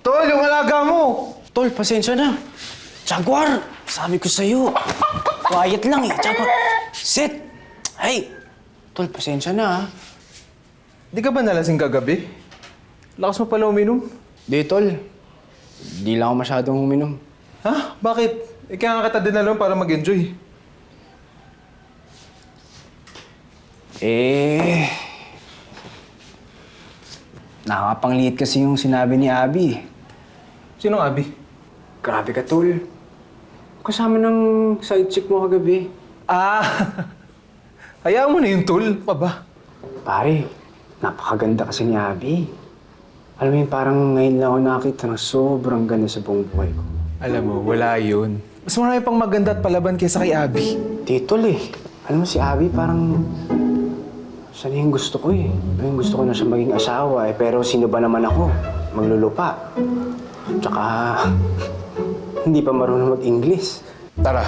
Tol, yung alaga mo! Tol, pasensya na. Jaguar, sabi ko sa'yo. Quiet lang eh, Jaguar. Sit! Hey! Tol, pasensya na ha. Di ka ba nalasing kagabi? Lakas mo pala uminom. Di, Tol. Di lang ako masyadong uminom. Ha? Bakit? Kaya nga kita dinalaw para mag-enjoy. Nakakapangliit kasi yung sinabi ni Abby. Sinong Abi? Grabe ka, Tol. Kasama ng side chick mo kagabi. Ah! Hayaan mo na yung tol. Pa ba? Pare, napakaganda kasi ni Abby. Alam mo yun, parang ngayon lang ako nakita na sobrang ganda sa buong buhay ko. Alam mo, wala yun. Mas marami pang maganda at palaban kaysa kay Abi. Di, Tol eh. Alam mo si Abby parang... Siya na yung gusto ko eh. Yung gusto ko na siya maging asawa eh. Pero sino ba naman ako? Maglulupa. Tsaka... hindi pa marunong mag-English. Tara.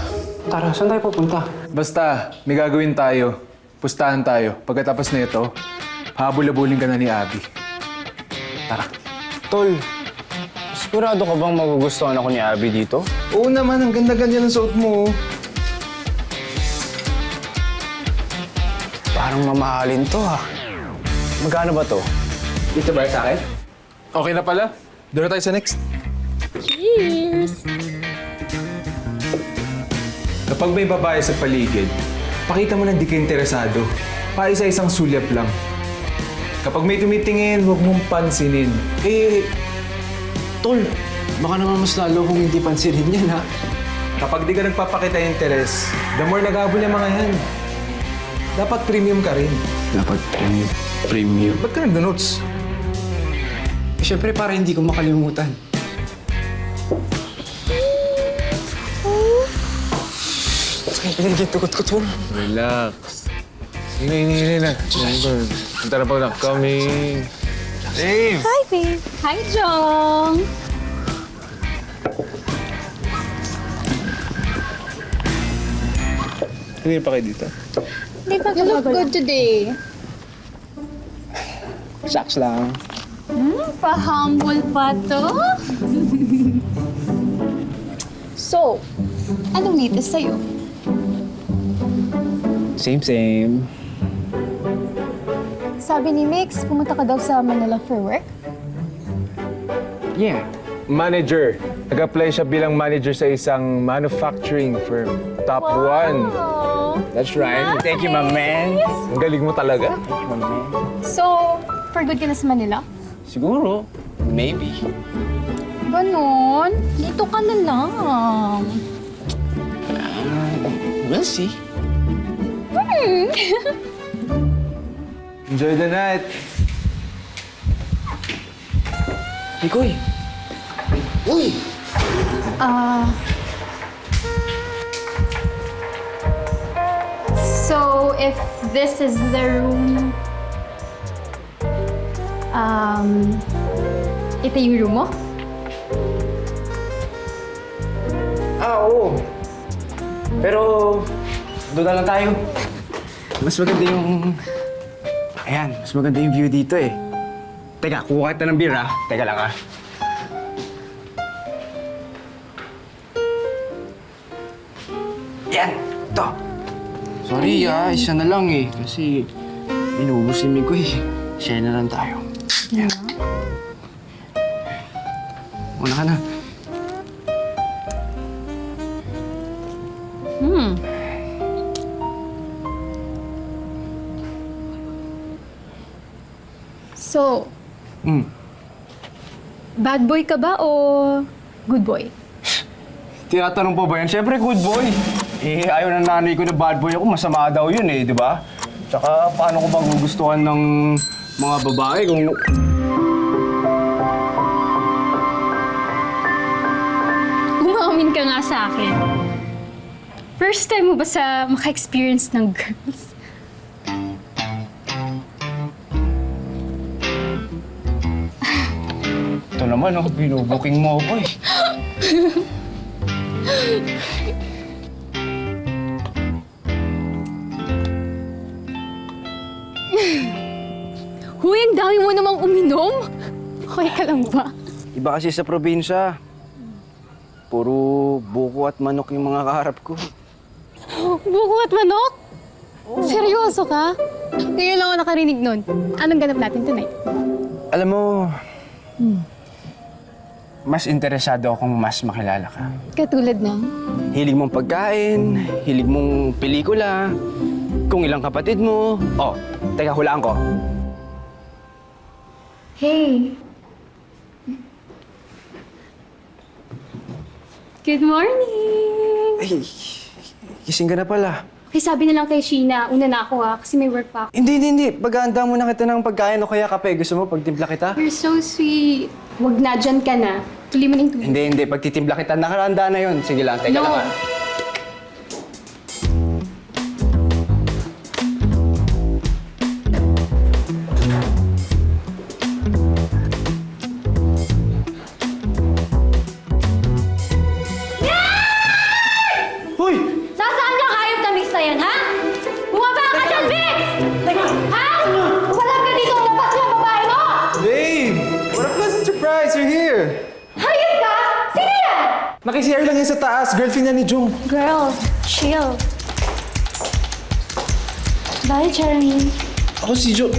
Tara, saan tayo pupunta? Basta, may gagawin tayo. Pustahan tayo. Pagkatapos na ito, habol-habulin ka na ni Abi. Tara. Tol, sigurado ka bang magugustuhan ako ni Abby dito? Oo naman, ang ganda-ganda ng suot mo. Parang mamahalin to ha. Magkano ba to? Dito ba sa akin? Okay na pala. Doon na tayo sa next. Cheers! Kapag may babae sa paligid, pakita mo na di ka interesado. Paisa-isang sulyap lang. Kapag may tumitingin, huwag mong pansinin. Tol, baka naman mas lalo kung hindi pansinin yan ha. Kapag di ka nagpapakita ng interes, the more naghabol yung mga yan. Dapat premium ka rin. Dapat premium. Ba't ka nagda-notes? Siyempre para hindi ko makalimutan. Pinagkitukot ko, Tol. Relax. Hini na. Punta na pa na. Coming. Dave! Hi, babe. Hi, Jong. Hindi pa kayo dito? Di ba you look good today? Shucks lang. Pa-humble pa to? So, anong latest sa'yo? Same. Sabi ni Mix, pumunta ka daw sa Manila for work? Yeah. Manager. Nag-apply siya bilang manager sa isang manufacturing firm. Top 1. That's right. Thank you, my man. Ang galing mo talaga. My man. So, for good ka na sa Manila? Siguro. Maybe. Ganon. Dito ka na lang. We'll see. Enjoy the night. Ikoy. Uy! So, if this is the room, ito yung room mo? Oo. Pero, doon na lang tayo. Mas maganda yung... Ayan, mas maganda yung view dito eh. Teka, kuha kita ng beer ha. Teka lang ha. Yan! Ito! Sorry isa na lang eh. Kasi inubos ni Mikoy. Share na lang tayo. Yan. Una ka na. So, bad boy ka ba o good boy? Tinatanong pa ba yan? Siyempre, good boy. Ayaw ng nanay ko na bad boy ako. Masama daw yun di ba? Tsaka, paano ko bang gugustuhan ng mga babae kung... Umamin ka nga sa akin. First time mo ba sa maka-experience ng girls? Ito naman, binubuking mo ako eh. Huy, ang dami mo namang uminom. Okay ka lang ba? Iba kasi sa probinsya. Puro buko at manok yung mga kaharap ko. Buko at manok? Seryoso ka? Ngayon lang ako nakarinig nun. Anong ganap natin tonight? Alam mo, mas interesado akong mas makilala ka. Katulad ng? Hilig mong pagkain, hilig mong pelikula, kung ilang kapatid mo. Oh, teka, hulaan ko. Hey! Good morning! Ay, gising ka na pala. Okay, sabi na lang kay Sheena, una na ako kasi may work pa ako. Hindi. Paghahanda mo na kita ng pagkain o kaya kape. Gusto mo pagtimpla kita? You're so sweet. Wag na, dyan ka na. Tuloy mo na yung tubig. Hindi. Pagtitimpla kita, nakaranda na yun. Sige lang, teka No. lang. Hoy! Nasaan yung hayop na mix na yan, ha? Bumaba ka dyan, Vix! Ha? Walang ka dito labas yung babae mo! Babe! What a pleasant surprise! You're here! Hayop ka? Sino yan? Nakisiyar lang yan sa taas. Girlfriend niya ni Jung. Girl, chill. Bye, Charmaine. Ako si Jung.